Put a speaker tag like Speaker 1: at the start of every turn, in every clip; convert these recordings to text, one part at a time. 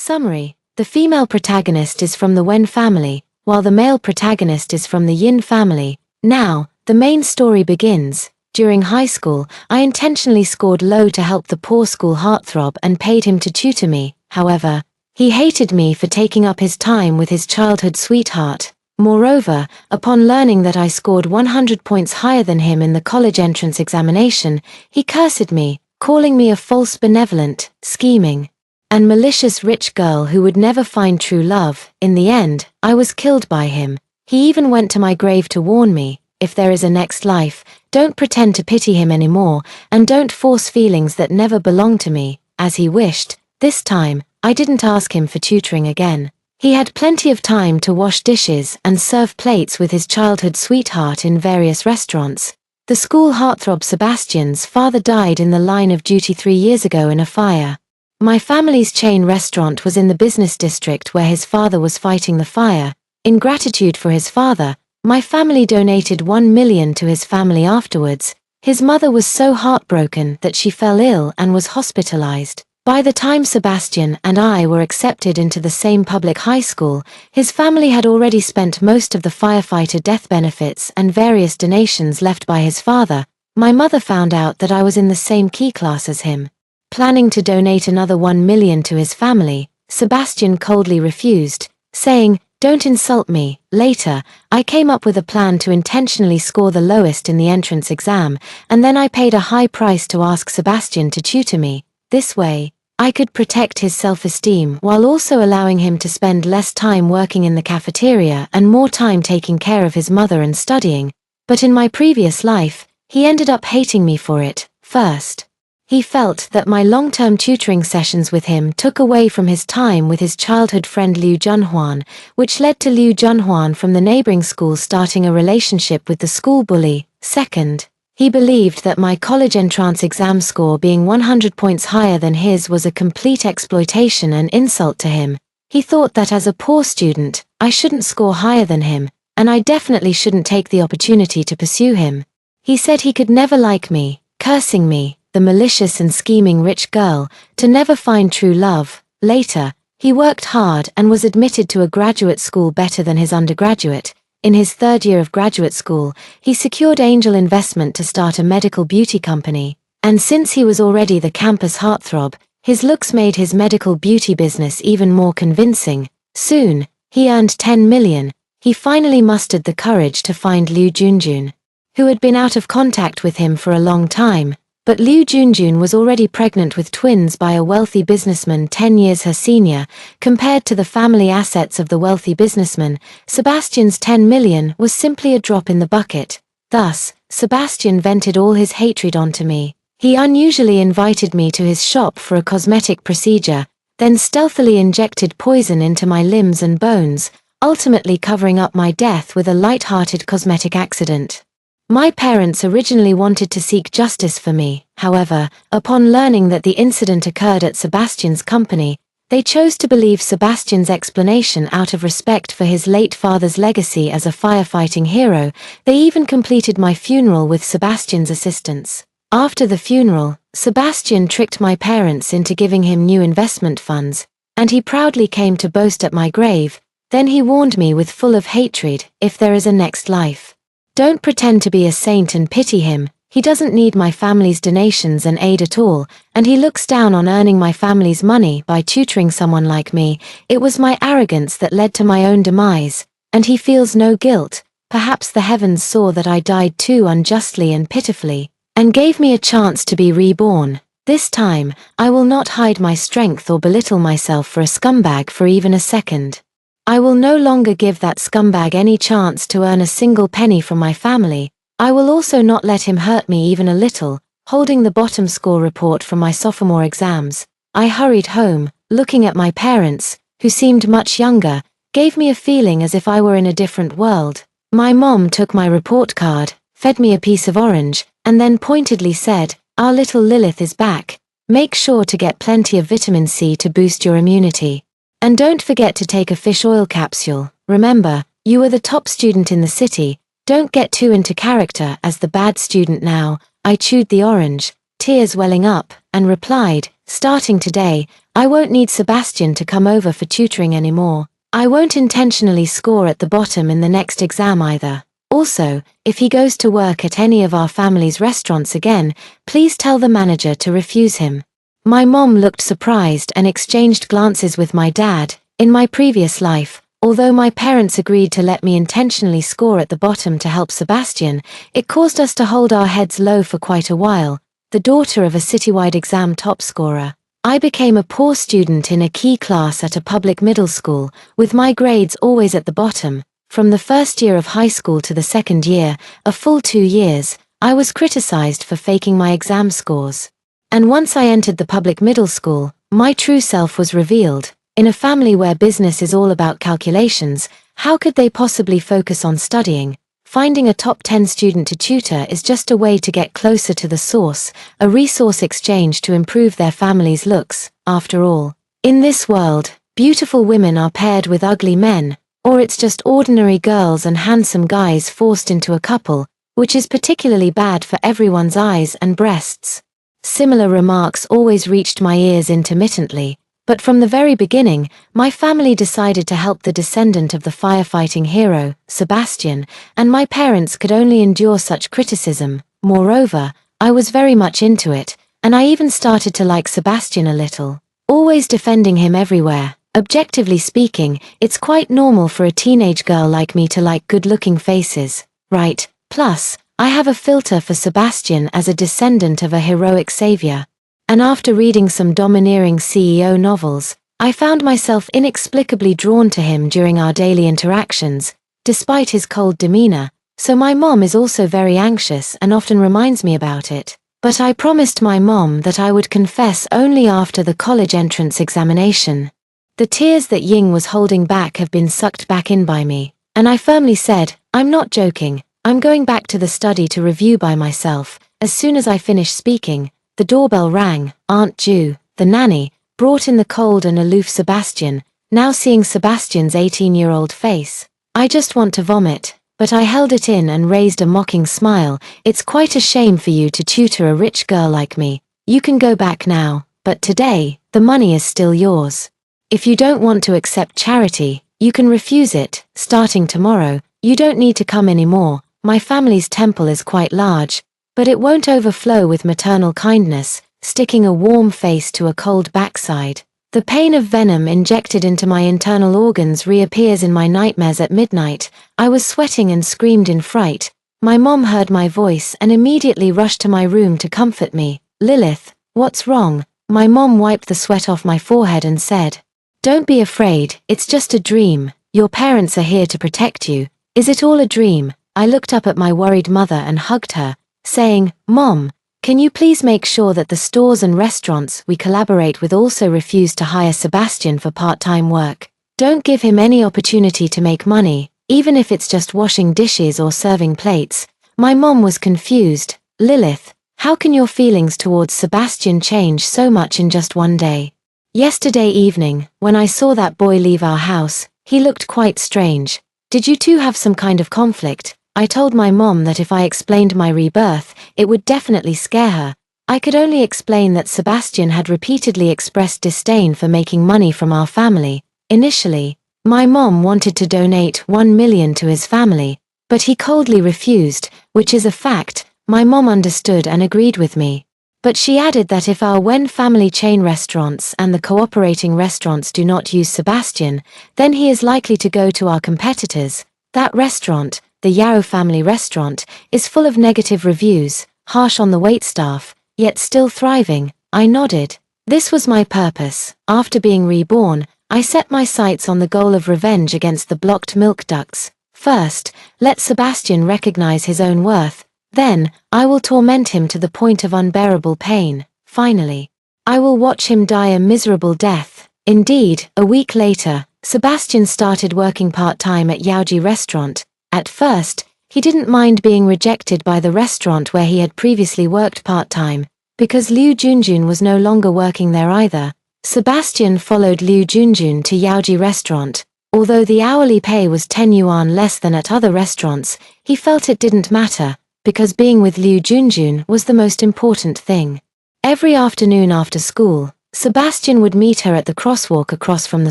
Speaker 1: Summary: the female protagonist is from the Wen family, while the male protagonist is from the Yin family. Now, the main story begins. During high school, I intentionally scored low to help the poor school heartthrob and paid him to tutor me. However, he hated me for taking up his time with his childhood sweetheart. Moreover, upon learning that I scored 100 points higher than him in the college entrance examination, he cursed me, calling me a false, benevolent, scheming, and malicious rich girl who would never find true love. In the end, I was killed by him. He even went to my grave to warn me, if there is a next life, don't pretend to pity him anymore, and don't force feelings that never belong to me, as he wished. This time, I didn't ask him for tutoring again. He had plenty of time to wash dishes and serve plates with his childhood sweetheart in various restaurants. The school heartthrob Sebastian's father died in the line of duty 3 years ago in a fire. My family's chain restaurant was in the business district where his father was fighting the fire. In gratitude for his father, my family donated 1 million to his family afterwards. His mother was so heartbroken that she fell ill and was hospitalized. By the time Sebastian and I were accepted into the same public high school, his family had already spent most of the firefighter death benefits and various donations left by his father. My mother found out that I was in the same key class as him. Planning to donate another 1 million to his family, Sebastian coldly refused, saying, "Don't insult me." Later, I came up with a plan to intentionally score the lowest in the entrance exam, and then I paid a high price to ask Sebastian to tutor me. This way, I could protect his self-esteem while also allowing him to spend less time working in the cafeteria and more time taking care of his mother and studying. But in my previous life, he ended up hating me for it. First, he felt that my long-term tutoring sessions with him took away from his time with his childhood friend Liu Junhuan, which led to Liu Junhuan from the neighboring school starting a relationship with the school bully. Second, he believed that my college entrance exam score being 100 points higher than his was a complete exploitation and insult to him. He thought that as a poor student, I shouldn't score higher than him, and I definitely shouldn't take the opportunity to pursue him. He said he could never like me, cursing me, the malicious and scheming rich girl, to never find true love. Later, he worked hard and was admitted to a graduate school better than his undergraduate. In his 3rd year of graduate school, he secured angel investment to start a medical beauty company, and since he was already the campus heartthrob, his looks made his medical beauty business even more convincing. Soon, he earned 10 million. He finally mustered the courage to find Liu Junjun, who had been out of contact with him for a long time. But Liu Junjun was already pregnant with twins by a wealthy businessman 10 years her senior. Compared to the family assets of the wealthy businessman, Sebastian's 10 million was simply a drop in the bucket. Thus, Sebastian vented all his hatred onto me. He unusually invited me to his shop for a cosmetic procedure, then stealthily injected poison into my limbs and bones, ultimately covering up my death with a light-hearted cosmetic accident. My parents originally wanted to seek justice for me. However, upon learning that the incident occurred at Sebastian's company, they chose to believe Sebastian's explanation out of respect for his late father's legacy as a firefighting hero. They even completed my funeral with Sebastian's assistance. After the funeral, Sebastian tricked my parents into giving him new investment funds, and he proudly came to boast at my grave. Then he warned me with full of hatred, if there is a next life, don't pretend to be a saint and pity him. He doesn't need my family's donations and aid at all, and he looks down on earning my family's money by tutoring someone like me. It was my arrogance that led to my own demise, and he feels no guilt. Perhaps the heavens saw that I died too unjustly and pitifully, and gave me a chance to be reborn. This time, I will not hide my strength or belittle myself for a scumbag for even a second. I will no longer give that scumbag any chance to earn a single penny from my family. I will also not let him hurt me even a little. Holding the bottom score report from my sophomore exams, I hurried home. Looking at my parents, who seemed much younger, gave me a feeling as if I were in a different world. My mom took my report card, fed me a piece of orange, and then pointedly said, "Our little Lilith is back. Make sure to get plenty of vitamin C to boost your immunity. And don't forget to take a fish oil capsule. Remember, you are the top student in the city. Don't get too into character as the bad student now." I chewed the orange, tears welling up, and replied, Starting today, I won't need Sebastian to come over for tutoring anymore. I won't intentionally score at the bottom in the next exam either. Also, if he goes to work at any of our family's restaurants again, please tell the manager to refuse him." My mom looked surprised and exchanged glances with my dad. In my previous life, although my parents agreed to let me intentionally score at the bottom to help Sebastian, it caused us to hold our heads low for quite a while. The daughter of a citywide exam top scorer, I became a poor student in a key class at a public middle school, with my grades always at the bottom. From the first year of high school to the second year, a full 2 years, I was criticized for faking my exam scores. And once I entered the public middle school, my true self was revealed. In a family where business is all about calculations, how could they possibly focus on studying? Finding a top 10 student to tutor is just a way to get closer to the source, a resource exchange to improve their family's looks. After all, in this world, beautiful women are paired with ugly men, or it's just ordinary girls and handsome guys forced into a couple, which is particularly bad for everyone's eyes and breasts. Similar remarks always reached my ears intermittently, but from the very beginning, my family decided to help the descendant of the firefighting hero, Sebastian, and my parents could only endure such criticism. Moreover, I was very much into it, and I even started to like Sebastian a little, always defending him everywhere. Objectively speaking, it's quite normal for a teenage girl like me to like good-looking faces, right? Plus, I have a filter for Sebastian as a descendant of a heroic savior. And after reading some domineering CEO novels, I found myself inexplicably drawn to him during our daily interactions, despite his cold demeanor. So my mom is also very anxious and often reminds me about it. But I promised my mom that I would confess only after the college entrance examination. The tears that Ying was holding back have been sucked back in by me, and I firmly said, "I'm not joking, I'm going back to the study to review by myself." As soon as I finished speaking, the doorbell rang. Aunt Ju, the nanny, brought in the cold and aloof Sebastian. Now seeing Sebastian's 18-year-old face, I just want to vomit, but I held it in and raised a mocking smile. "It's quite a shame for you to tutor a rich girl like me. You can go back now, but today, the money is still yours. If you don't want to accept charity, you can refuse it. Starting tomorrow, you don't need to come anymore. My family's temple is quite large, but it won't overflow with maternal kindness," sticking a warm face to a cold backside. The pain of venom injected into my internal organs reappears in my nightmares at midnight. I was sweating and screamed in fright. My mom heard my voice and immediately rushed to my room to comfort me. "Lilith, what's wrong?" My mom wiped the sweat off my forehead and said, "Don't be afraid, it's just a dream. Your parents are here to protect you." "Is it all a dream?" I looked up at my worried mother and hugged her, saying, "Mom, can you please make sure that the stores and restaurants we collaborate with also refuse to hire Sebastian for part-time work? Don't give him any opportunity to make money, even if it's just washing dishes or serving plates." My mom was confused. "Lilith, how can your feelings towards Sebastian change so much in just one day? Yesterday evening, when I saw that boy leave our house, he looked quite strange. Did you two have some kind of conflict?" I told my mom that if I explained my rebirth, it would definitely scare her. I could only explain that Sebastian had repeatedly expressed disdain for making money from our family. Initially, my mom wanted to donate 1 million to his family, but he coldly refused, which is a fact. My mom understood and agreed with me. But she added that if our Wen family chain restaurants and the cooperating restaurants do not use Sebastian, then he is likely to go to our competitors. That restaurant, the Yao family restaurant, is full of negative reviews, harsh on the waitstaff, yet still thriving. I nodded. This was my purpose. After being reborn, I set my sights on the goal of revenge against the blocked milk ducts. First, let Sebastian recognize his own worth. Then, I will torment him to the point of unbearable pain. Finally, I will watch him die a miserable death. Indeed, a week later, Sebastian started working part-time at Yaoji restaurant. At first, he didn't mind being rejected by the restaurant where he had previously worked part-time, because Liu Junjun was no longer working there either. Sebastian followed Liu Junjun to Yaoji restaurant. Although the hourly pay was 10 yuan less than at other restaurants, he felt it didn't matter, because being with Liu Junjun was the most important thing. Every afternoon after school, Sebastian would meet her at the crosswalk across from the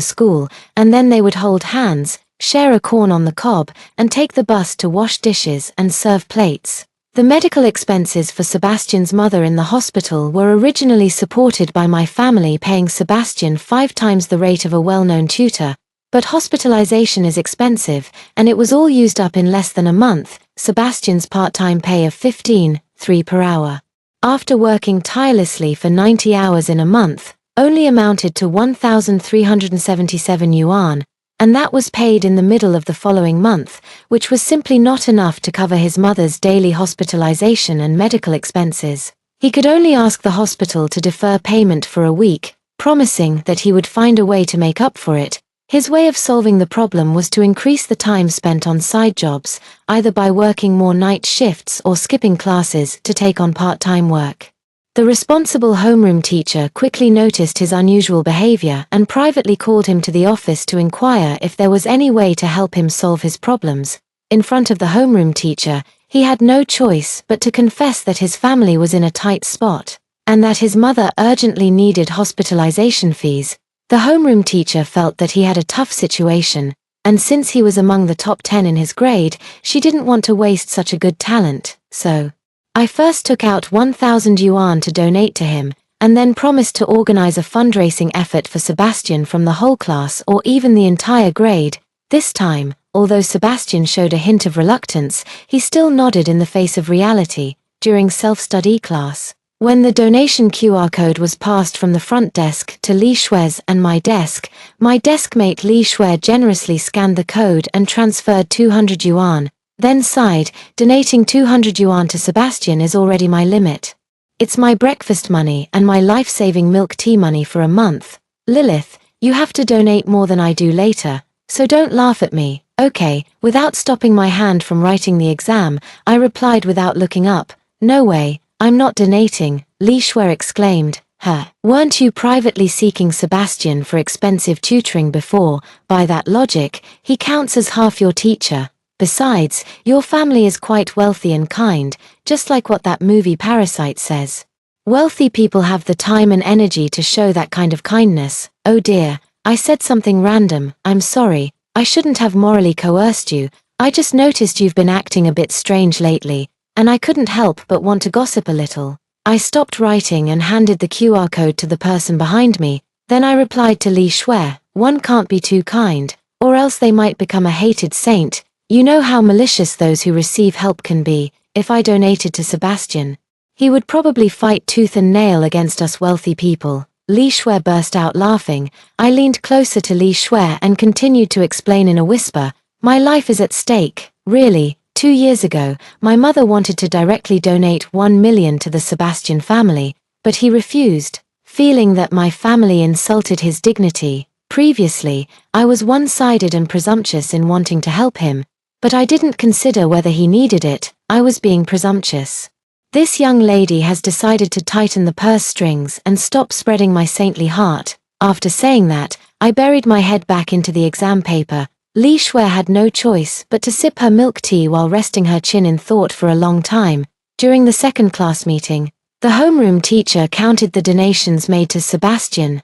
Speaker 1: school, and then they would hold hands, share a corn on the cob, and take the bus to wash dishes and serve plates. The medical expenses for Sebastian's mother in the hospital were originally supported by my family, paying Sebastian 5 times the rate of a well-known tutor, but hospitalization is expensive, and it was all used up in less than a month. Sebastian's part-time pay of 15.3 per hour, after working tirelessly for 90 hours in a month, only amounted to 1,377 yuan, and that was paid in the middle of the following month, which was simply not enough to cover his mother's daily hospitalization and medical expenses. He could only ask the hospital to defer payment for a week, promising that he would find a way to make up for it. His way of solving the problem was to increase the time spent on side jobs, either by working more night shifts or skipping classes to take on part-time work. The responsible homeroom teacher quickly noticed his unusual behavior and privately called him to the office to inquire if there was any way to help him solve his problems. In front of the homeroom teacher, he had no choice but to confess that his family was in a tight spot, and that his mother urgently needed hospitalization fees. The homeroom teacher felt that he had a tough situation, and since he was among the top 10 in his grade, she didn't want to waste such a good talent, so I first took out 1,000 yuan to donate to him, and then promised to organize a fundraising effort for Sebastian from the whole class or even the entire grade. This time, although Sebastian showed a hint of reluctance, he still nodded in the face of reality. During self-study class, when the donation QR code was passed from the front desk to Li Shui's and my deskmate Li Shui generously scanned the code and transferred 200 yuan. Then sighed, donating 200 yuan to Sebastian is already my limit. It's my breakfast money and my life-saving milk tea money for a month. Lilith, you have to donate more than I do later, so don't laugh at me, okay? Without stopping my hand from writing the exam, I replied without looking up, no way, I'm not donating. Li Shui exclaimed, weren't you privately seeking Sebastian for expensive tutoring before? By that logic, he counts as half your teacher. Besides, your family is quite wealthy and kind, just like what that movie Parasite says. Wealthy people have the time and energy to show that kind of kindness. Oh dear, I said something random, I'm sorry, I shouldn't have morally coerced you, I just noticed you've been acting a bit strange lately, and I couldn't help but want to gossip a little. I stopped writing and handed the QR code to the person behind me, then I replied to Li Shui, one can't be too kind, or else they might become a hated saint. You know how malicious those who receive help can be. If I donated to Sebastian, he would probably fight tooth and nail against us wealthy people. Li Shui burst out laughing. I leaned closer to Li Shui and continued to explain in a whisper, my life is at stake, really. 2 years ago, my mother wanted to directly donate 1 million to the Sebastian family, but he refused, feeling that my family insulted his dignity. Previously, I was one-sided and presumptuous in wanting to help him, but I didn't consider whether he needed it. I was being presumptuous. This young lady has decided to tighten the purse strings and stop spreading my saintly heart. After saying that, I buried my head back into the exam paper. Li Shui had no choice but to sip her milk tea while resting her chin in thought for a long time. During the second class meeting, the homeroom teacher counted the donations made to Sebastian,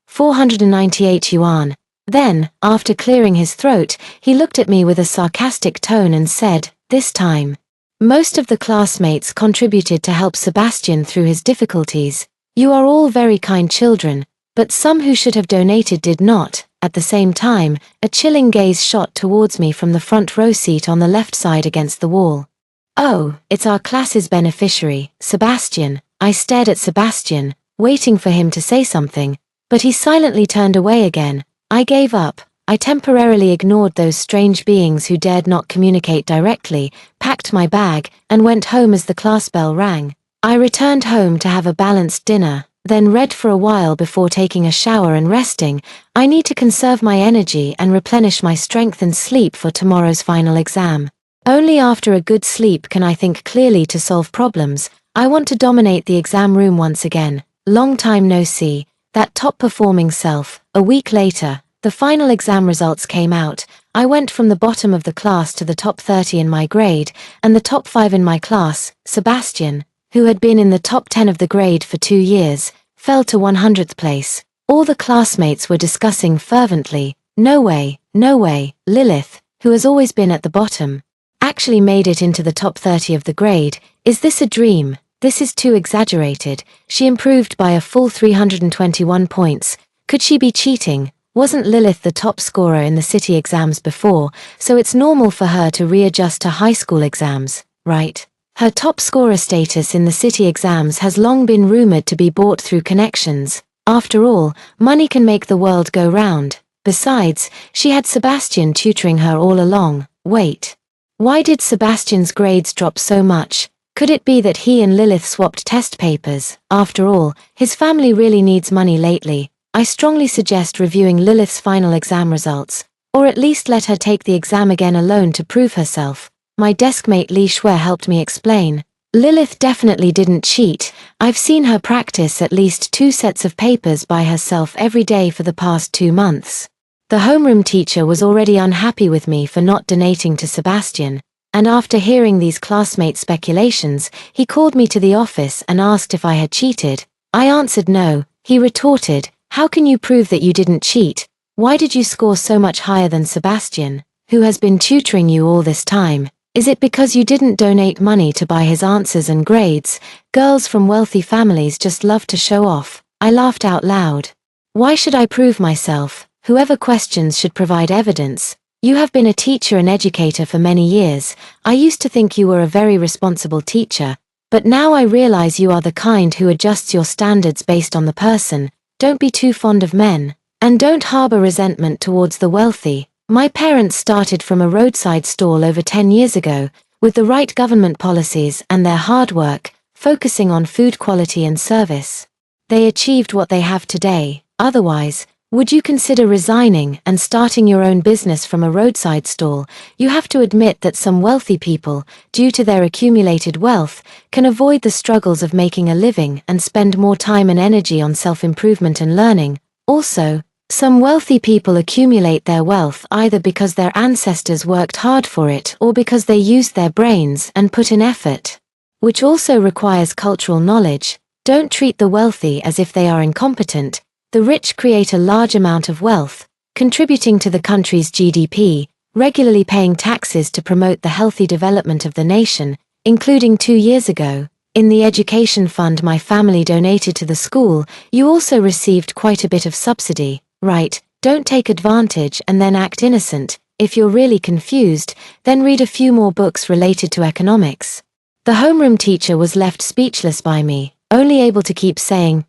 Speaker 1: 498 yuan. Then, after clearing his throat, he looked at me with a sarcastic tone and said, this time, most of the classmates contributed to help Sebastian through his difficulties. You are all very kind children, but some who should have donated did not. At the same time, a chilling gaze shot towards me from the front row seat on the left side against the wall. Oh, it's our class's beneficiary, Sebastian. I stared at Sebastian, waiting for him to say something, but he silently turned away again. I gave up. I temporarily ignored those strange beings who dared not communicate directly, packed my bag, and went home as the class bell rang. I returned home to have a balanced dinner, then read for a while before taking a shower and resting. I need to conserve my energy and replenish my strength and sleep for tomorrow's final exam. Only after a good sleep can I think clearly to solve problems. I want to dominate the exam room once again. Long time no see. That top-performing self. A week later, the final exam results came out. I went from the bottom of the class to the top 30 in my grade, and the top 5 in my class. Sebastian, who had been in the top 10 of the grade for 2 years, fell to 100th place. All the classmates were discussing fervently, "No way, no way, Lilith, who has always been at the bottom, actually made it into the top 30 of the grade. Is this a dream? This is too exaggerated. She improved by a full 321 points. Could she be cheating? Wasn't Lilith the top scorer in the city exams before, so it's normal for her to readjust to high school exams, right? Her top scorer status in the city exams has long been rumored to be bought through connections. After all, money can make the world go round. Besides, she had Sebastian tutoring her all along. Wait. Why did Sebastian's grades drop so much? Could it be that he and Lilith swapped test papers? After all, his family really needs money lately. I strongly suggest reviewing Lilith's final exam results, or at least let her take the exam again alone to prove herself. My deskmate Li Shui helped me explain. Lilith definitely didn't cheat. I've seen her practice at least 2 sets of papers by herself every day for the past 2 months. The homeroom teacher was already unhappy with me for not donating to Sebastian, and after hearing these classmate speculations, he called me to the office and asked if I had cheated. I answered no. He retorted, "How can you prove that you didn't cheat? Why did you score so much higher than Sebastian, who has been tutoring you all this time? Is it because you didn't donate money to buy his answers and grades? Girls from wealthy families just love to show off." I laughed out loud. Why should I prove myself? Whoever questions should provide evidence. You have been a teacher and educator for many years. I used to think you were a very responsible teacher, but now I realize you are the kind who adjusts your standards based on the person. Don't be too fond of men, and don't harbor resentment towards the wealthy. My parents started from a roadside stall over 10 years ago, with the right government policies and their hard work, focusing on food quality and service. They achieved what they have today. Otherwise, would you consider resigning and starting your own business from a roadside stall? You have to admit that some wealthy people, due to their accumulated wealth, can avoid the struggles of making a living and spend more time and energy on self-improvement and learning. Also, some wealthy people accumulate their wealth either because their ancestors worked hard for it or because they used their brains and put in effort, which also requires cultural knowledge. Don't treat the wealthy as if they are incompetent. The rich create a large amount of wealth, contributing to the country's GDP, regularly paying taxes to promote the healthy development of the nation, including 2 years ago. In the education fund my family donated to the school, you also received quite a bit of subsidy, right? Don't take advantage and then act innocent. If you're really confused, then read a few more books related to economics. The homeroom teacher was left speechless by me, only able to keep saying,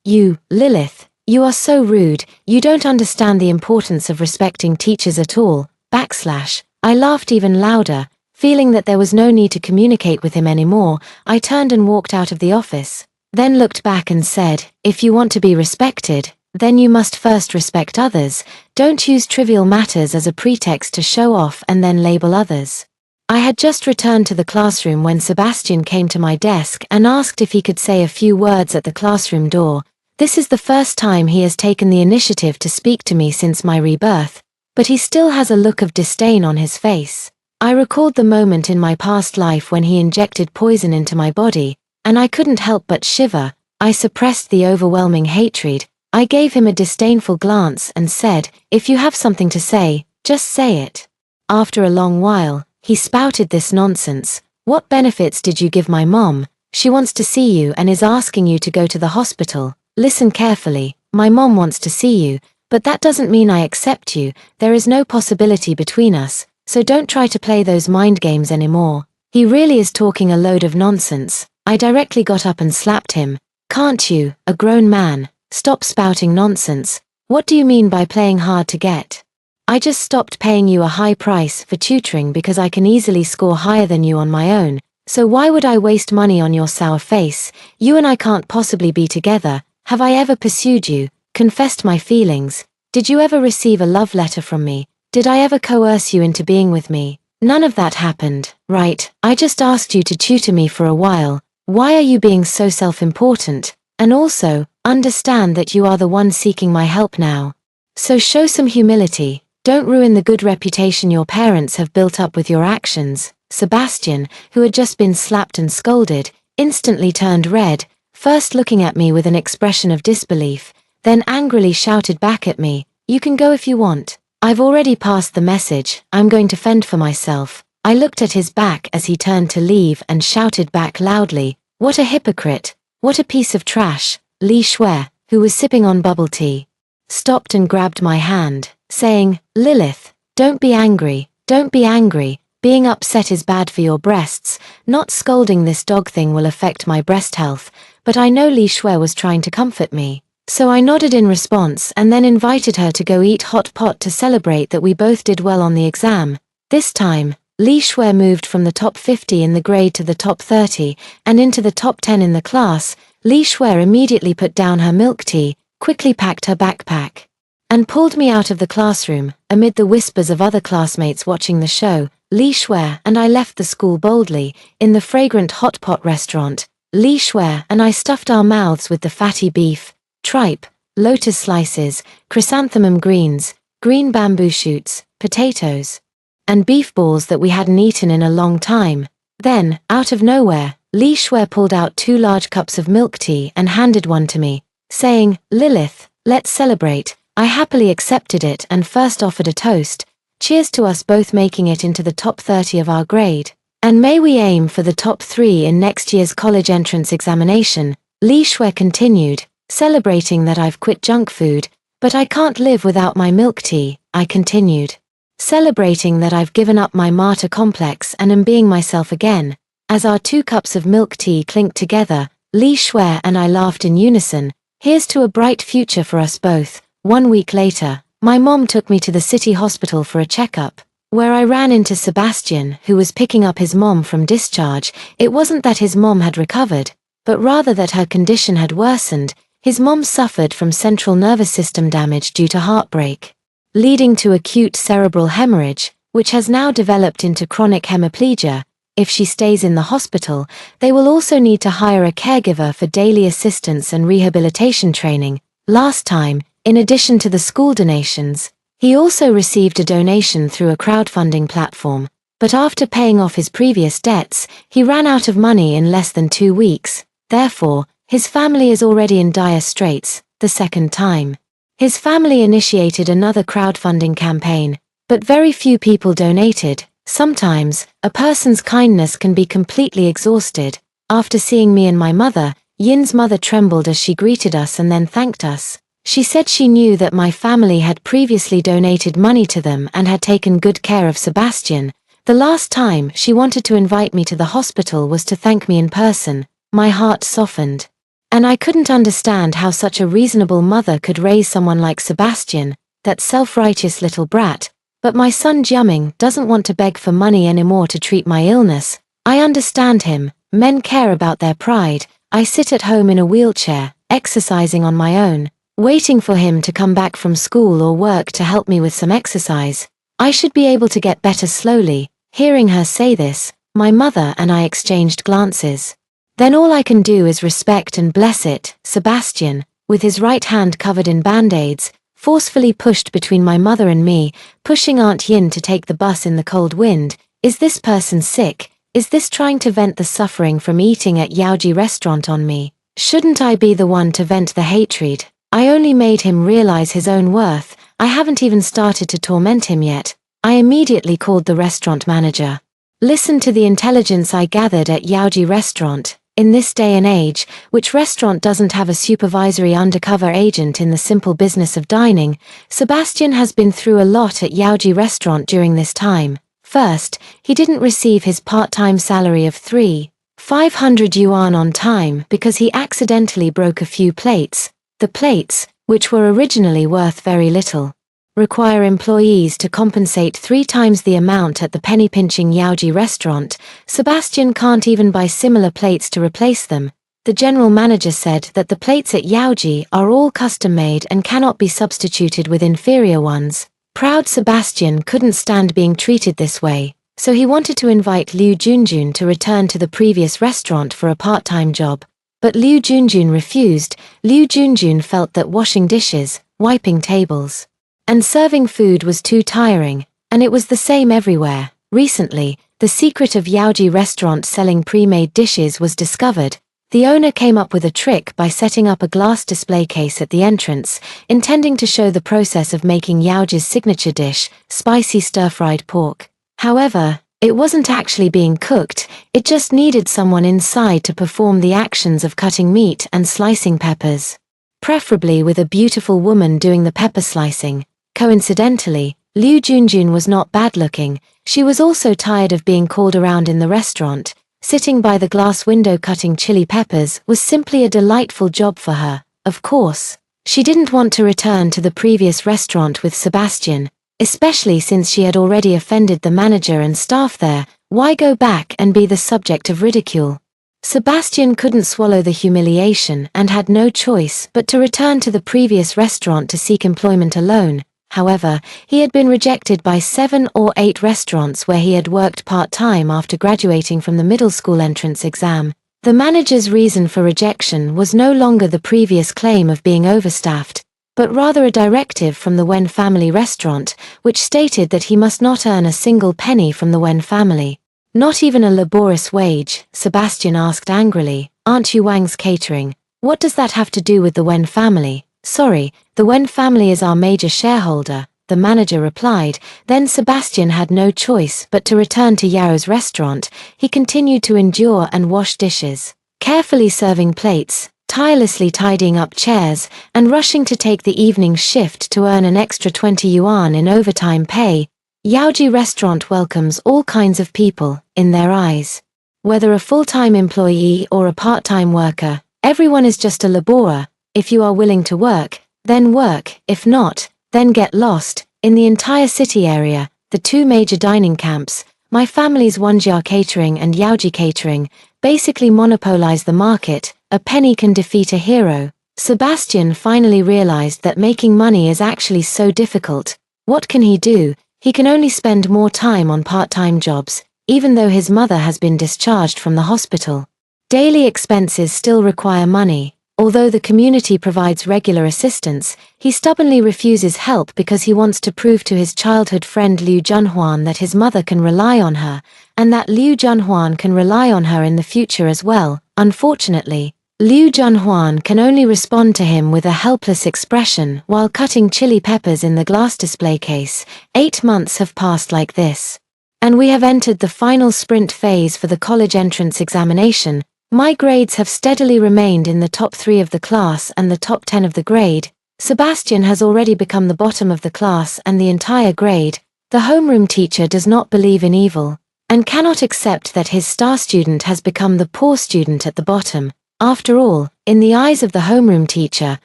Speaker 1: You, Lilith, you are so rude, you don't understand the importance of respecting teachers at all, I laughed even louder, feeling that there was no need to communicate with him anymore. I turned and walked out of the office, then looked back and said, if you want to be respected, then you must first respect others. Don't use trivial matters as a pretext to show off and then label others. I had just returned to the classroom when Sebastian came to my desk and asked if he could say a few words at the classroom door. This is the first time he has taken the initiative to speak to me since my rebirth, but he still has a look of disdain on his face. I recalled the moment in my past life when he injected poison into my body, and I couldn't help but shiver. I suppressed the overwhelming hatred. I gave him a disdainful glance and said, if you have something to say, just say it. After a long while, he spouted this nonsense. What benefits did you give my mom? She wants to see you and is asking you to go to the hospital. Listen carefully, my mom wants to see you, but that doesn't mean I accept you. There is no possibility between us, so don't try to play those mind games anymore. He really is talking a load of nonsense. I directly got up and slapped him. Can't you, a grown man, stop spouting nonsense? What do you mean by playing hard to get? I just stopped paying you a high price for tutoring because I can easily score higher than you on my own, so why would I waste money on your sour face? You and I can't possibly be together. Have I ever pursued you, confessed my feelings? Did you ever receive a love letter from me? Did I ever coerce you into being with me? None of that happened, right? I just asked you to tutor me for a while. Why are you being so self-important? And also, understand that you are the one seeking my help now. So show some humility. Don't ruin the good reputation your parents have built up with your actions. Sebastian, who had just been slapped and scolded, instantly turned red, first looking at me with an expression of disbelief, then angrily shouted back at me, "You can go if you want. I've already passed the message, I'm going to fend for myself." I looked at his back as he turned to leave and shouted back loudly, "What a hypocrite! What a piece of trash!" Li Shui, who was sipping on bubble tea, stopped and grabbed my hand, saying, "Lilith, don't be angry, don't be angry. Being upset is bad for your breasts. Not scolding this dog thing will affect my breast health." But I know Li Shui was trying to comfort me. So I nodded in response and then invited her to go eat hot pot to celebrate that we both did well on the exam. This time, Li Shui moved from the top 50 in the grade to the top 30, and into the top 10 in the class. Li Shui immediately put down her milk tea, quickly packed her backpack, and pulled me out of the classroom. Amid the whispers of other classmates watching the show, Li Shui and I left the school boldly. In the fragrant hot pot restaurant, Li Shui and I stuffed our mouths with the fatty beef, tripe, lotus slices, chrysanthemum greens, green bamboo shoots, potatoes, and beef balls that we hadn't eaten in a long time. Then, out of nowhere, Li Shui pulled out 2 large cups of milk tea and handed one to me, saying, "Lilith, let's celebrate." I happily accepted it and first offered a toast. Cheers to us both making it into the top 30 of our grade. And may we aim for the top 3 in next year's college entrance examination. Li Shui continued, celebrating that I've quit junk food, but I can't live without my milk tea. I continued, celebrating that I've given up my martyr complex and am being myself again. As our 2 cups of milk tea clinked together, Li Shui and I laughed in unison. Here's to a bright future for us both. 1 week later, my mom took me to the city hospital for a checkup, where I ran into Sebastian, who was picking up his mom from discharge. It wasn't that his mom had recovered, but rather that her condition had worsened. His mom suffered from central nervous system damage due to heartbreak, leading to acute cerebral hemorrhage, which has now developed into chronic hemiplegia. If she stays in the hospital, they will also need to hire a caregiver for daily assistance and rehabilitation training. Last time, in addition to the school donations, he also received a donation through a crowdfunding platform, but after paying off his previous debts, he ran out of money in less than 2 weeks. Therefore, his family is already in dire straits. The second time, his family initiated another crowdfunding campaign, but very few people donated. Sometimes, a person's kindness can be completely exhausted. After seeing me and my mother, Yin's mother trembled as she greeted us and then thanked us. She said she knew that my family had previously donated money to them and had taken good care of Sebastian. The last time she wanted to invite me to the hospital was to thank me in person. My heart softened, and I couldn't understand how such a reasonable mother could raise someone like Sebastian, that self-righteous little brat. But my son Jiaming doesn't want to beg for money anymore to treat my illness. I understand him. Men care about their pride. I sit at home in a wheelchair, exercising on my own, waiting for him to come back from school or work to help me with some exercise. I should be able to get better slowly. Hearing her say this, my mother and I exchanged glances. Then all I can do is respect and bless it. Sebastian, with his right hand covered in band-aids, forcefully pushed between my mother and me, pushing Aunt Yin to take the bus in the cold wind. Is this person sick? Is this trying to vent the suffering from eating at Yaoji restaurant on me? Shouldn't I be the one to vent the hatred? I only made him realize his own worth. I haven't even started to torment him yet. I immediately called the restaurant manager. Listen to the intelligence I gathered at Yaoji restaurant. In this day and age, which restaurant doesn't have a supervisory undercover agent in the simple business of dining? Sebastian has been through a lot at Yaoji restaurant during this time. First, he didn't receive his part-time salary of 3,500 yuan on time because he accidentally broke a few plates. The plates, which were originally worth very little, require employees to compensate 3 times the amount at the penny-pinching Yaoji restaurant. Sebastian can't even buy similar plates to replace them. The general manager said that the plates at Yaoji are all custom-made and cannot be substituted with inferior ones. Proud Sebastian couldn't stand being treated this way, so he wanted to invite Liu Junjun to return to the previous restaurant for a part-time job. But Liu Junjun refused. Liu Junjun felt that washing dishes, wiping tables, and serving food was too tiring, and it was the same everywhere. Recently, the secret of Yaoji restaurant selling pre-made dishes was discovered. The owner came up with a trick by setting up a glass display case at the entrance, intending to show the process of making Yaoji's signature dish, spicy stir-fried pork. However, it wasn't actually being cooked, it just needed someone inside to perform the actions of cutting meat and slicing peppers. Preferably with a beautiful woman doing the pepper slicing. Coincidentally, Liu Junjun was not bad-looking. She was also tired of being called around in the restaurant. Sitting by the glass window cutting chili peppers was simply a delightful job for her. Of course, she didn't want to return to the previous restaurant with Sebastian, especially since she had already offended the manager and staff there. Why go back and be the subject of ridicule? Sebastian couldn't swallow the humiliation and had no choice but to return to the previous restaurant to seek employment alone. However, he had been rejected by 7 or 8 restaurants where he had worked part-time after graduating from the middle school entrance exam. The manager's reason for rejection was no longer the previous claim of being overstaffed, but rather a directive from the Wen family restaurant, which stated that he must not earn a single penny from the Wen family. Not even a laborious wage, Sebastian asked angrily. Aren't you Wang's catering? What does that have to do with the Wen family? Sorry, the Wen family is our major shareholder, the manager replied. Then Sebastian had no choice but to return to Yao's restaurant. He continued to endure and wash dishes, carefully serving plates, tirelessly tidying up chairs, and rushing to take the evening shift to earn an extra 20 yuan in overtime pay. Yaoji restaurant welcomes all kinds of people, in their eyes. Whether a full-time employee or a part-time worker, everyone is just a laborer. If you are willing to work, then work. If not, then get lost. In the entire city area, the 2 major dining camps, my family's Wanjia Catering and Yaoji Catering, basically monopolize the market. A penny can defeat a hero. Sebastian finally realized that making money is actually so difficult. What can he do? He can only spend more time on part-time jobs, even though his mother has been discharged from the hospital. Daily expenses still require money. Although the community provides regular assistance, he stubbornly refuses help because he wants to prove to his childhood friend Liu Junhuan that his mother can rely on her, and that Liu Junhuan can rely on her in the future as well. Unfortunately, Liu Junhuan can only respond to him with a helpless expression while cutting chili peppers in the glass display case. 8 months have passed like this. And we have entered the final sprint phase for the college entrance examination. My grades have steadily remained in the top 3 of the class and the top 10 of the grade. Sebastian has already become the bottom of the class and the entire grade. The homeroom teacher does not believe in evil, and cannot accept that his star student has become the poor student at the bottom. After all, in the eyes of the homeroom teacher,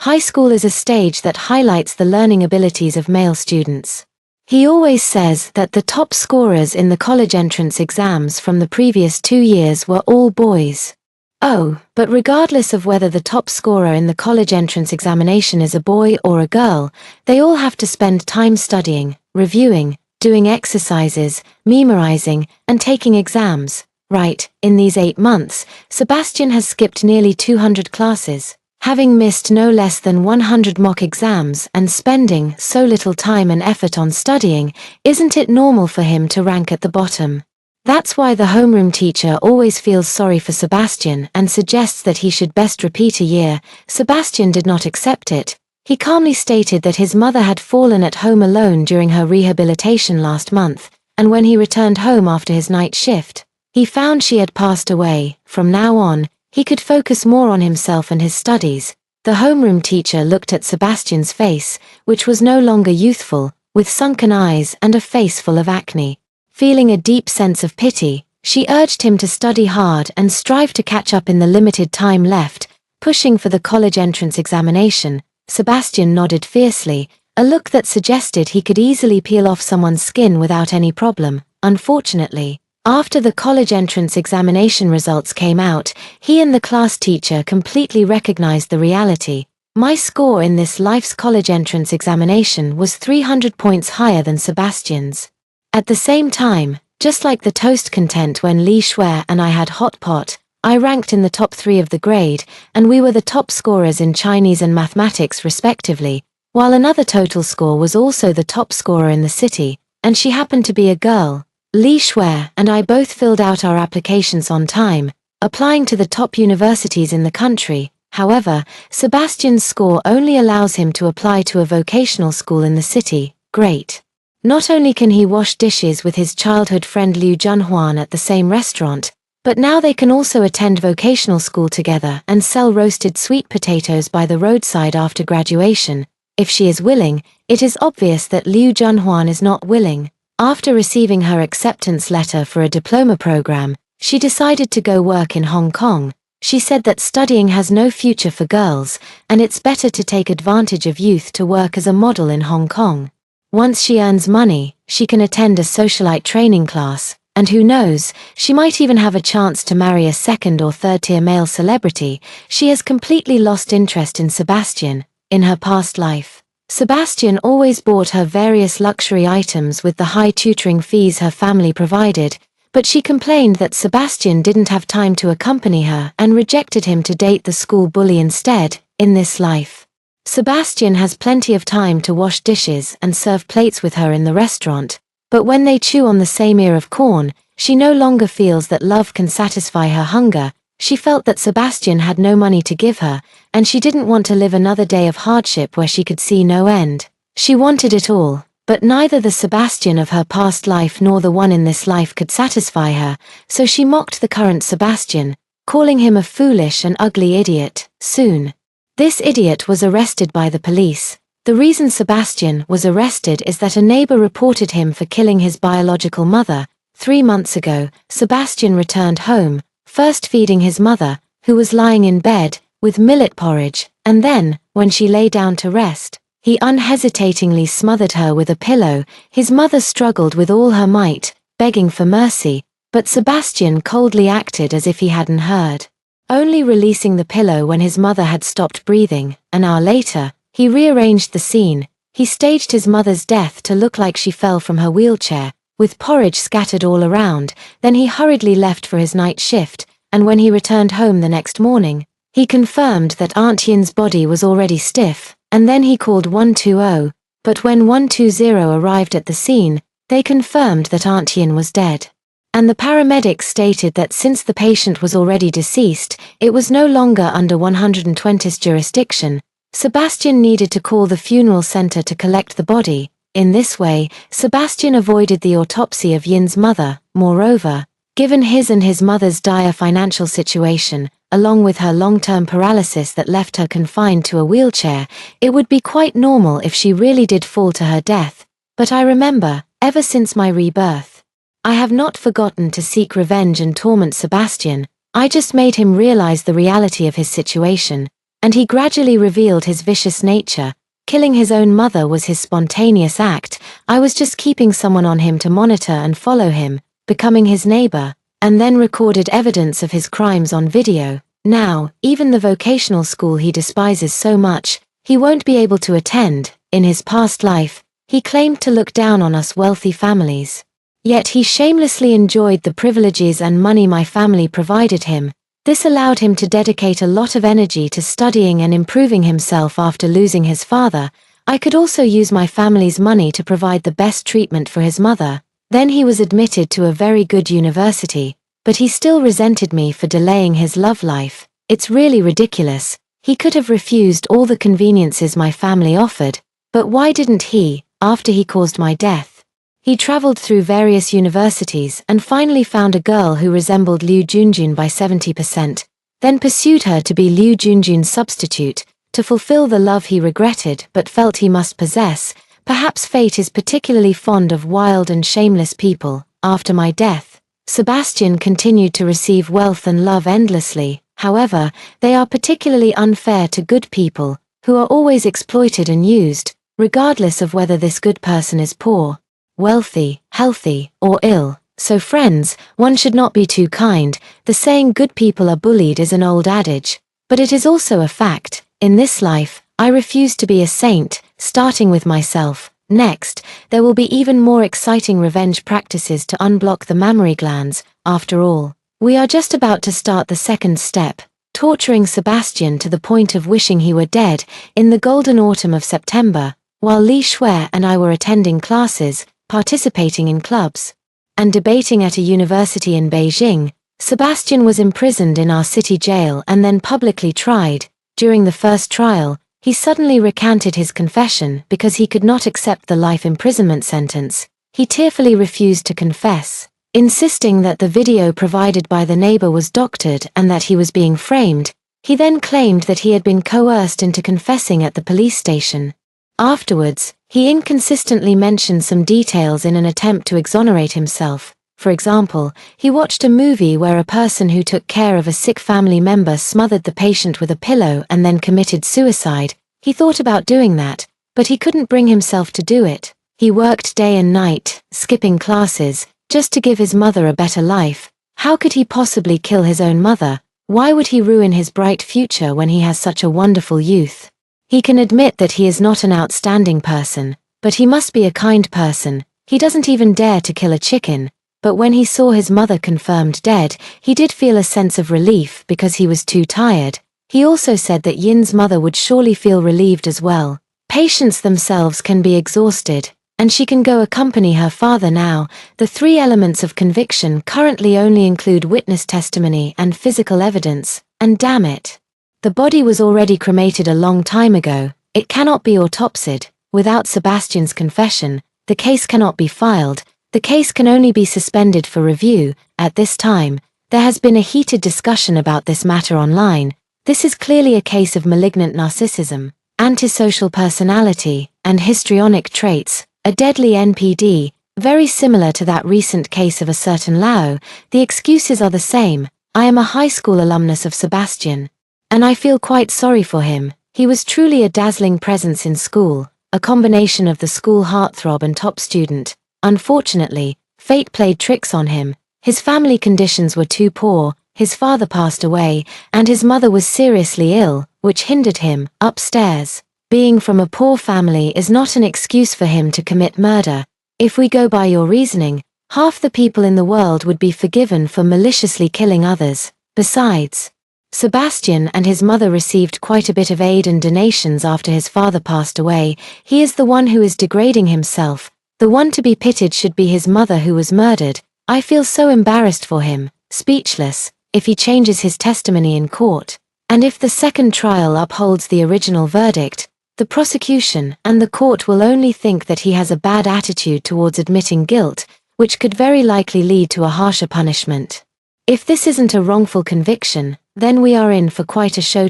Speaker 1: high school is a stage that highlights the learning abilities of male students. He always says that the top scorers in the college entrance exams from the previous 2 years were all boys. Oh, but regardless of whether the top scorer in the college entrance examination is a boy or a girl, they all have to spend time studying, reviewing, doing exercises, memorizing, and taking exams. Right, in these 8 months, Sebastian has skipped nearly 200 classes, having missed no less than 100 mock exams and spending so little time and effort on studying. Isn't it normal for him to rank at the bottom? That's why the homeroom teacher always feels sorry for Sebastian and suggests that he should best repeat a year. Sebastian did not accept it. He calmly stated that his mother had fallen at home alone during her rehabilitation last month, and when he returned home after his night shift, he found she had passed away. From now on, he could focus more on himself and his studies. The homeroom teacher looked at Sebastian's face, which was no longer youthful, with sunken eyes and a face full of acne. Feeling a deep sense of pity, she urged him to study hard and strive to catch up in the limited time left. Pushing for the college entrance examination, Sebastian nodded fiercely, a look that suggested he could easily peel off someone's skin without any problem. Unfortunately, after the college entrance examination results came out, he and the class teacher completely recognized the reality. My score in this life's college entrance examination was 300 points higher than Sebastian's. At the same time, just like the toast content when Li Shui and I had hot pot, I ranked in the top 3 of the grade, and we were the top scorers in Chinese and mathematics respectively, while another total score was also the top scorer in the city, and she happened to be a girl. Li Shui and I both filled out our applications on time. applying to the top universities in the country. However, Sebastian's score only allows him to apply to a vocational school in the city. Great. Not only can he wash dishes with his childhood friend Liu Junhuan at the same restaurant, but now they can also attend vocational school together and sell roasted sweet potatoes by the roadside after graduation. If she is willing, it is obvious that Liu Junhuan is not willing. After receiving her acceptance letter for a diploma program, she decided to go work in Hong Kong. She said that studying has no future for girls, and it's better to take advantage of youth to work as a model in Hong Kong. Once she earns money, she can attend a socialite training class, and who knows, she might even have a chance to marry a second or third-tier male celebrity. She has completely lost interest in Sebastian. In her past life, Sebastian always bought her various luxury items with the high tutoring fees her family provided, but she complained that Sebastian didn't have time to accompany her and rejected him to date the school bully instead. In this life, Sebastian has plenty of time to wash dishes and serve plates with her in the restaurant, but when they chew on the same ear of corn, she no longer feels that love can satisfy her hunger. She felt that Sebastian had no money to give her, and she didn't want to live another day of hardship where she could see no end. She wanted it all, but neither the Sebastian of her past life nor the one in this life could satisfy her, so she mocked the current Sebastian, calling him a foolish and ugly idiot. Soon, this idiot was arrested by the police. The reason Sebastian was arrested is that a neighbor reported him for killing his biological mother. 3 months ago, Sebastian returned home, first feeding his mother, who was lying in bed, with millet porridge, and then, when she lay down to rest, he unhesitatingly smothered her with a pillow. His mother struggled with all her might, begging for mercy, but Sebastian coldly acted as if he hadn't heard, only releasing the pillow when his mother had stopped breathing. An hour later, he rearranged the scene. He staged his mother's death to look like she fell from her wheelchair, with porridge scattered all around. Then he hurriedly left for his night shift, and when he returned home the next morning, he confirmed that Aunt Yin's body was already stiff, and then he called 120, but when 120 arrived at the scene, they confirmed that Aunt Yin was dead. And the paramedics stated that since the patient was already deceased, it was no longer under 120's jurisdiction. Sebastian needed to call the funeral center to collect the body. In this way, Sebastian avoided the autopsy of Yin's mother. Moreover, given his and his mother's dire financial situation, along with her long-term paralysis that left her confined to a wheelchair, it would be quite normal if she really did fall to her death. But I remember, ever since my rebirth, I have not forgotten to seek revenge and torment Sebastian. I just made him realize the reality of his situation, and he gradually revealed his vicious nature. Killing his own mother was his spontaneous act. I was just keeping someone on him to monitor and follow him, becoming his neighbor, and then recorded evidence of his crimes on video. Now, even the vocational school he despises so much, he won't be able to attend. In his past life, he claimed to look down on us wealthy families. Yet he shamelessly enjoyed the privileges and money my family provided him. This allowed him to dedicate a lot of energy to studying and improving himself after losing his father. I could also use my family's money to provide the best treatment for his mother. Then he was admitted to a very good university, but he still resented me for delaying his love life. It's really ridiculous. He could have refused all the conveniences my family offered, but why didn't he, after he caused my death? He traveled through various universities and finally found a girl who resembled Liu Junjun by 70%, then pursued her to be Liu Junjun's substitute, to fulfill the love he regretted but felt he must possess. Perhaps fate is particularly fond of wild and shameless people. After my death, Sebastian continued to receive wealth and love endlessly. However, they are particularly unfair to good people, who are always exploited and used, regardless of whether this good person is poor, wealthy, healthy, or ill. So friends, one should not be too kind. The saying good people are bullied is an old adage, but it is also a fact. In this life, I refuse to be a saint, starting with myself. Next, there will be even more exciting revenge practices to unblock the mammary glands. After all, we are just about to start the second step, torturing Sebastian to the point of wishing he were dead. In the golden autumn of September, while Li Shui and I were attending classes, participating in clubs, and debating at a university in Beijing, Sebastian was imprisoned in our city jail and then publicly tried. During the first trial, he suddenly recanted his confession because he could not accept the life imprisonment sentence. He tearfully refused to confess, insisting that the video provided by the neighbor was doctored and that he was being framed. He then claimed that he had been coerced into confessing at the police station. Afterwards, he inconsistently mentioned some details in an attempt to exonerate himself. For example, he watched a movie where a person who took care of a sick family member smothered the patient with a pillow and then committed suicide. He thought about doing that, but he couldn't bring himself to do it. He worked day and night, skipping classes, just to give his mother a better life. How could he possibly kill his own mother? Why would he ruin his bright future when he has such a wonderful youth? He can admit that he is not an outstanding person, but he must be a kind person. He doesn't even dare to kill a chicken. But when he saw his mother confirmed dead, he did feel a sense of relief because he was too tired. He also said that Yin's mother would surely feel relieved as well. Patients themselves can be exhausted, and she can go accompany her father now. The three elements of conviction currently only include witness testimony and physical evidence, and damn it, the body was already cremated a long time ago. It cannot be autopsied. Without Sebastian's confession, the case cannot be filed. The case can only be suspended for review. At this time, there has been a heated discussion about this matter online. This is clearly a case of malignant narcissism, antisocial personality, and histrionic traits, a deadly NPD, very similar to that recent case of a certain Lao. The excuses are the same. I am a high school alumnus of Sebastian, and I feel quite sorry for him. He was truly a dazzling presence in school, a combination of the school heartthrob and top student. Unfortunately, fate played tricks on him. His family conditions were too poor, his father passed away, and his mother was seriously ill, which hindered him. Upstairs. Being from a poor family is not an excuse for him to commit murder. If we go by your reasoning, half the people in the world would be forgiven for maliciously killing others. Besides, Sebastian and his mother received quite a bit of aid and donations after his father passed away. He is the one who is degrading himself. The one to be pitied should be his mother who was murdered. I feel so embarrassed for him, speechless, if he changes his testimony in court. And if the second trial upholds the original verdict, the prosecution and the court will only think that he has a bad attitude towards admitting guilt, which could very likely lead to a harsher punishment. If this isn't a wrongful conviction, then we are in for quite a show.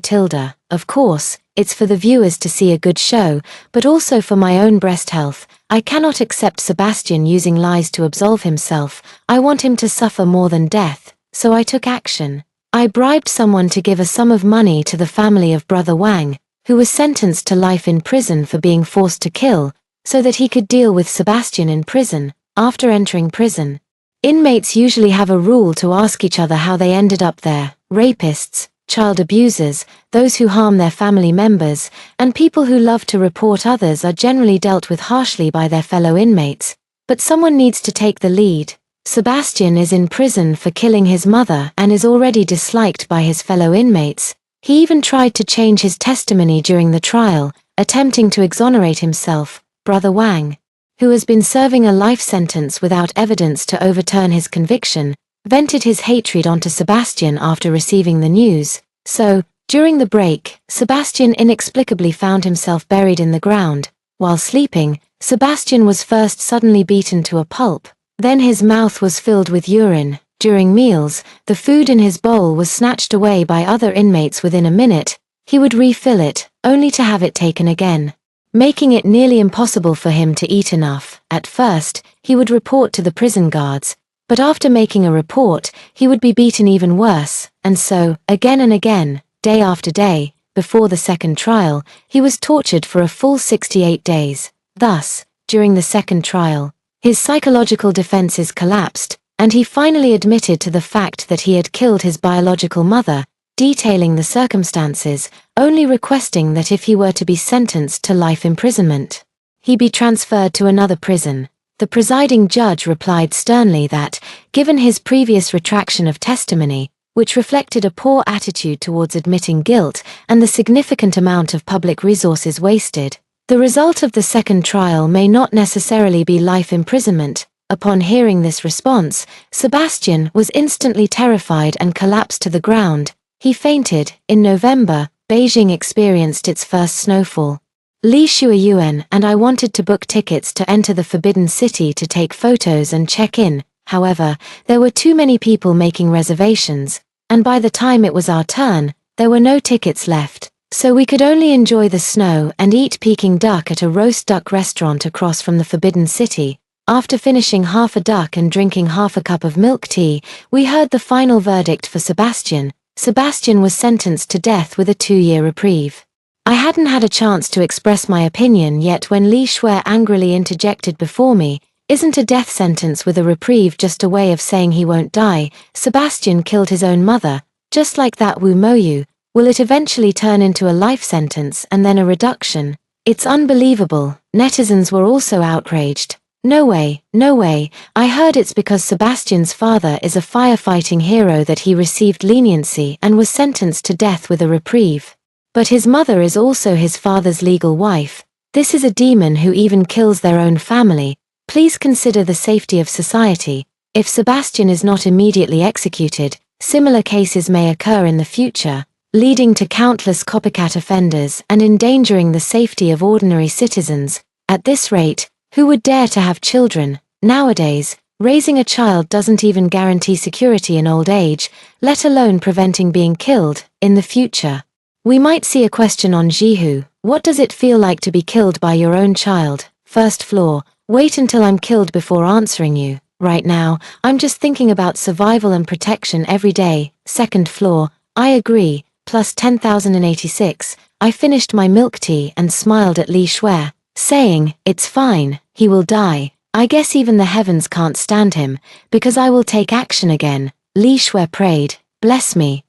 Speaker 1: Of course, it's for the viewers to see a good show, but also for my own breast health. I cannot accept Sebastian using lies to absolve himself. I want him to suffer more than death, so I took action. I bribed someone to give a sum of money to the family of Brother Wang, who was sentenced to life in prison for being forced to kill, so that he could deal with Sebastian in prison. After entering prison, inmates usually have a rule to ask each other how they ended up there. Rapists, child abusers, those who harm their family members, and people who love to report others are generally dealt with harshly by their fellow inmates. But someone needs to take the lead. Sebastian is in prison for killing his mother and is already disliked by his fellow inmates. He even tried to change his testimony during the trial, attempting to exonerate himself. Brother Wang, who has been serving a life sentence without evidence to overturn his conviction, vented his hatred onto Sebastian after receiving the news. So, during the break, Sebastian inexplicably found himself buried in the ground. While sleeping, Sebastian was first suddenly beaten to a pulp. Then his mouth was filled with urine. During meals, the food in his bowl was snatched away by other inmates within a minute. He would refill it, only to have it taken again, making it nearly impossible for him to eat enough. At first, he would report to the prison guards, but after making a report, he would be beaten even worse, and so, again and again, day after day. Before the second trial, he was tortured for a full 68 days. Thus, during the second trial, his psychological defenses collapsed, and he finally admitted to the fact that he had killed his biological mother, detailing the circumstances, only requesting that if he were to be sentenced to life imprisonment, he be transferred to another prison. The presiding judge replied sternly that, given his previous retraction of testimony, which reflected a poor attitude towards admitting guilt and the significant amount of public resources wasted, the result of the second trial may not necessarily be life imprisonment. Upon hearing this response, Sebastian was instantly terrified and collapsed to the ground. He fainted. In November, Beijing experienced its first snowfall. Li Shuiyuan and I wanted to book tickets to enter the Forbidden City to take photos and check in. However, there were too many people making reservations, and by the time it was our turn, there were no tickets left, so we could only enjoy the snow and eat Peking duck at a roast duck restaurant across from the Forbidden City. After finishing half a duck and drinking half a cup of milk tea, we heard the final verdict for Sebastian. Sebastian was sentenced to death with a 2-year reprieve. I hadn't had a chance to express my opinion yet when Li Shuai angrily interjected before me, "Isn't a death sentence with a reprieve just a way of saying he won't die? Sebastian killed his own mother, just like that Wu Moyu. Will it eventually turn into a life sentence and then a reduction? It's unbelievable." Netizens were also outraged. "No way, no way. I heard it's because Sebastian's father is a firefighting hero that he received leniency and was sentenced to death with a reprieve. But his mother is also his father's legal wife. This is a demon who even kills their own family. Please consider the safety of society. If Sebastian is not immediately executed, similar cases may occur in the future, leading to countless copycat offenders and endangering the safety of ordinary citizens. At this rate, who would dare to have children? Nowadays, raising a child doesn't even guarantee security in old age, let alone preventing being killed in the future." We might see a question on Jihu. What does it feel like to be killed by your own child? First floor. Wait until I'm killed before answering you. Right now, I'm just thinking about survival and protection every day. Second floor. I agree. Plus 10,086. I finished my milk tea and smiled at Li Shuai, saying, "It's fine, he will die. I guess even the heavens can't stand him, because I will take action again." Li Shuai prayed, bless me,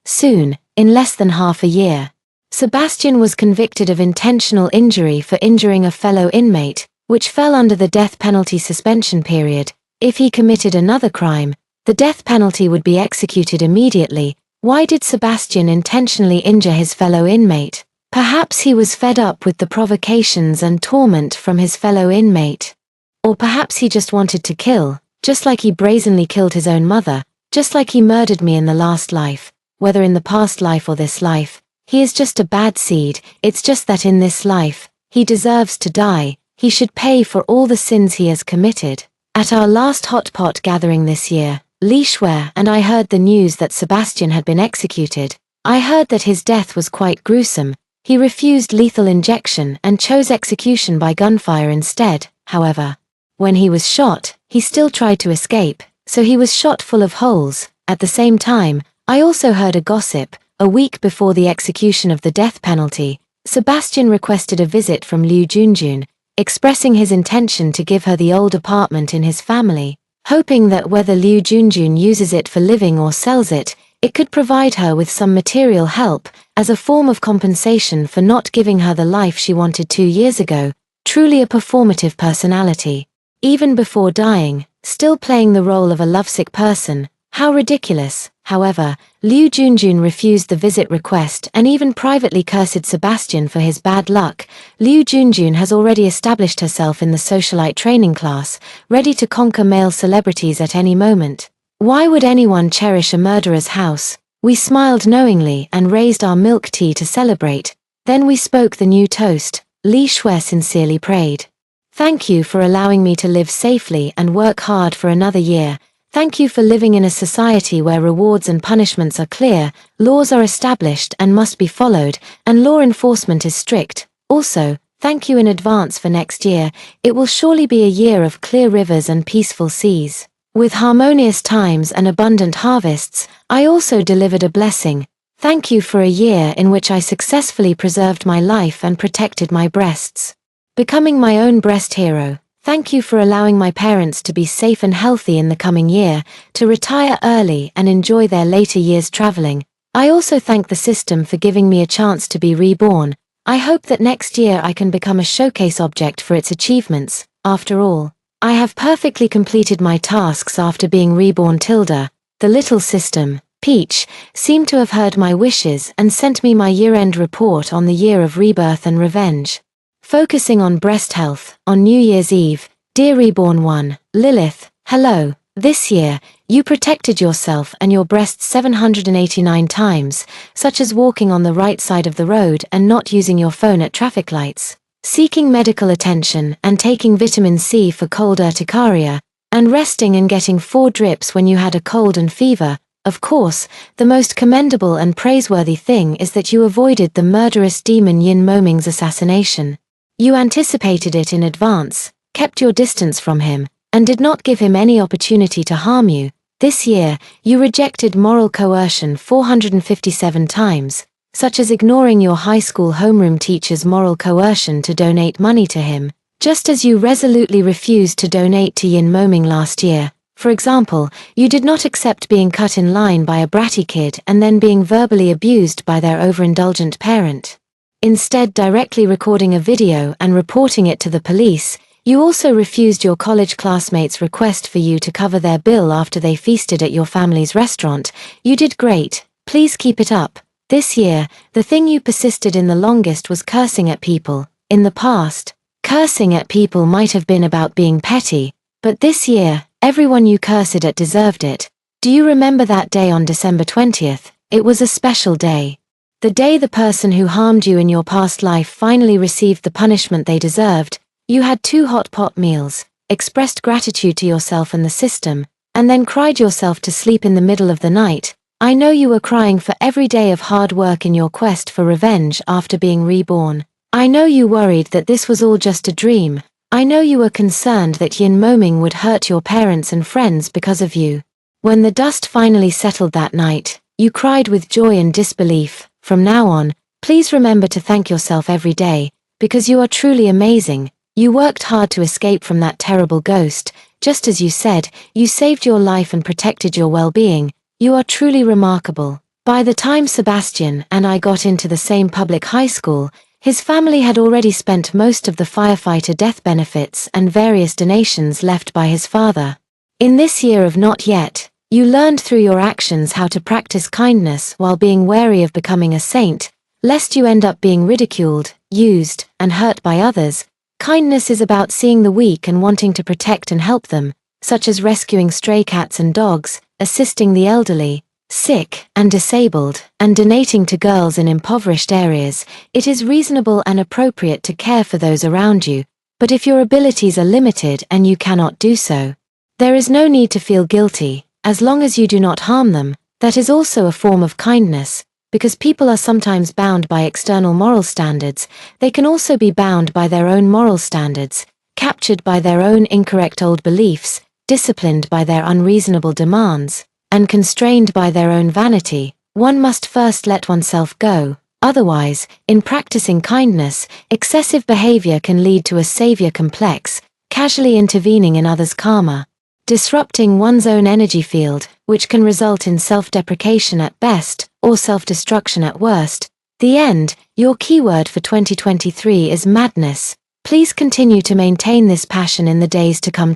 Speaker 1: soon, in less than half a year. Sebastian was convicted of intentional injury for injuring a fellow inmate, which fell under the death penalty suspension period. If he committed another crime, the death penalty would be executed immediately. Why did Sebastian intentionally injure his fellow inmate? Perhaps he was fed up with the provocations and torment from his fellow inmate. Or perhaps he just wanted to kill, just like he brazenly killed his own mother, just like he murdered me in the last life. Whether in the past life or this life, he is just a bad seed. It's just that in this life, he deserves to die. He should pay for all the sins he has committed. At our last hot pot gathering this year, Li Shuai and I heard the news that Sebastian had been executed. I heard that his death was quite gruesome. He refused lethal injection and chose execution by gunfire instead. However, when he was shot, he still tried to escape, so he was shot full of holes. At the same time, I also heard a gossip. A week before the execution of the death penalty, Sebastian requested a visit from Liu Junjun, expressing his intention to give her the old apartment in his family, hoping that whether Liu Junjun uses it for living or sells it, it could provide her with some material help, as a form of compensation for not giving her the life she wanted 2 years ago. Truly a performative personality. Even before dying, still playing the role of a lovesick person. How ridiculous. However, Liu Junjun refused the visit request and even privately cursed Sebastian for his bad luck. Liu Junjun has already established herself in the socialite training class, ready to conquer male celebrities at any moment. Why would anyone cherish a murderer's house? We smiled knowingly and raised our milk tea to celebrate. Then we spoke the new toast. Li Shuai sincerely prayed. "Thank you for allowing me to live safely and work hard for another year. Thank you for living in a society where rewards and punishments are clear, laws are established and must be followed, and law enforcement is strict. Also, thank you in advance for next year. It will surely be a year of clear rivers and peaceful seas. With harmonious times and abundant harvests, I also delivered a blessing. Thank you for a year in which I successfully preserved my life and protected my breasts. Becoming my own breast hero. Thank you for allowing my parents to be safe and healthy in the coming year, to retire early and enjoy their later years traveling. I also thank the system for giving me a chance to be reborn. I hope that next year I can become a showcase object for its achievements. After all, I have perfectly completed my tasks after being reborn. Tilda, the little system, Peach, seemed to have heard my wishes and sent me my year-end report on the year of rebirth and revenge. Focusing on breast health, on New Year's Eve, Dear Reborn One, Lilith, hello. This year, you protected yourself and your breasts 789 times, such as walking on the right side of the road and not using your phone at traffic lights, seeking medical attention and taking vitamin C for cold urticaria, and resting and getting 4 drips when you had a cold and fever. Of course, the most commendable and praiseworthy thing is that you avoided the murderous demon Yin Moming's assassination. You anticipated it in advance, kept your distance from him, and did not give him any opportunity to harm you. This year, you rejected moral coercion 457 times, such as ignoring your high school homeroom teacher's moral coercion to donate money to him, just as you resolutely refused to donate to Yin Moming last year. For example, you did not accept being cut in line by a bratty kid and then being verbally abused by their overindulgent parent. Instead, directly recording a video and reporting it to the police. You also refused your college classmates' request for you to cover their bill after they feasted at your family's restaurant. You did great. Please keep it up. This year, the thing you persisted in the longest was cursing at people. In the past, cursing at people might have been about being petty, but this year, everyone you cursed at deserved it. Do you remember that day on December 20th? It was a special day. The day the person who harmed you in your past life finally received the punishment they deserved. You had 2 hot pot meals, expressed gratitude to yourself and the system, and then cried yourself to sleep in the middle of the night. I know you were crying for every day of hard work in your quest for revenge after being reborn. I know you worried that this was all just a dream. I know you were concerned that Yin Moming would hurt your parents and friends because of you. When the dust finally settled that night, you cried with joy and disbelief. From now on, please remember to thank yourself every day, because you are truly amazing. You worked hard to escape from that terrible ghost. Just as you said, you saved your life and protected your well-being. You are truly remarkable. By the time Sebastian and I got into the same public high school, his family had already spent most of the firefighter death benefits and various donations left by his father. In this year of not yet, you learned through your actions how to practice kindness while being wary of becoming a saint, lest you end up being ridiculed, used, and hurt by others. Kindness is about seeing the weak and wanting to protect and help them, such as rescuing stray cats and dogs, assisting the elderly, sick, and disabled, and donating to girls in impoverished areas. It is reasonable and appropriate to care for those around you, but if your abilities are limited and you cannot do so, there is no need to feel guilty, as long as you do not harm them. That is also a form of kindness. Because people are sometimes bound by external moral standards, they can also be bound by their own moral standards, captured by their own incorrect old beliefs, disciplined by their unreasonable demands, and constrained by their own vanity. One must first let oneself go. Otherwise, in practicing kindness, excessive behavior can lead to a savior complex, casually intervening in others' karma, disrupting one's own energy field, which can result in self-deprecation at best, or self-destruction at worst. The end. Your keyword for 2023 is madness. Please continue to maintain this passion in the days to come.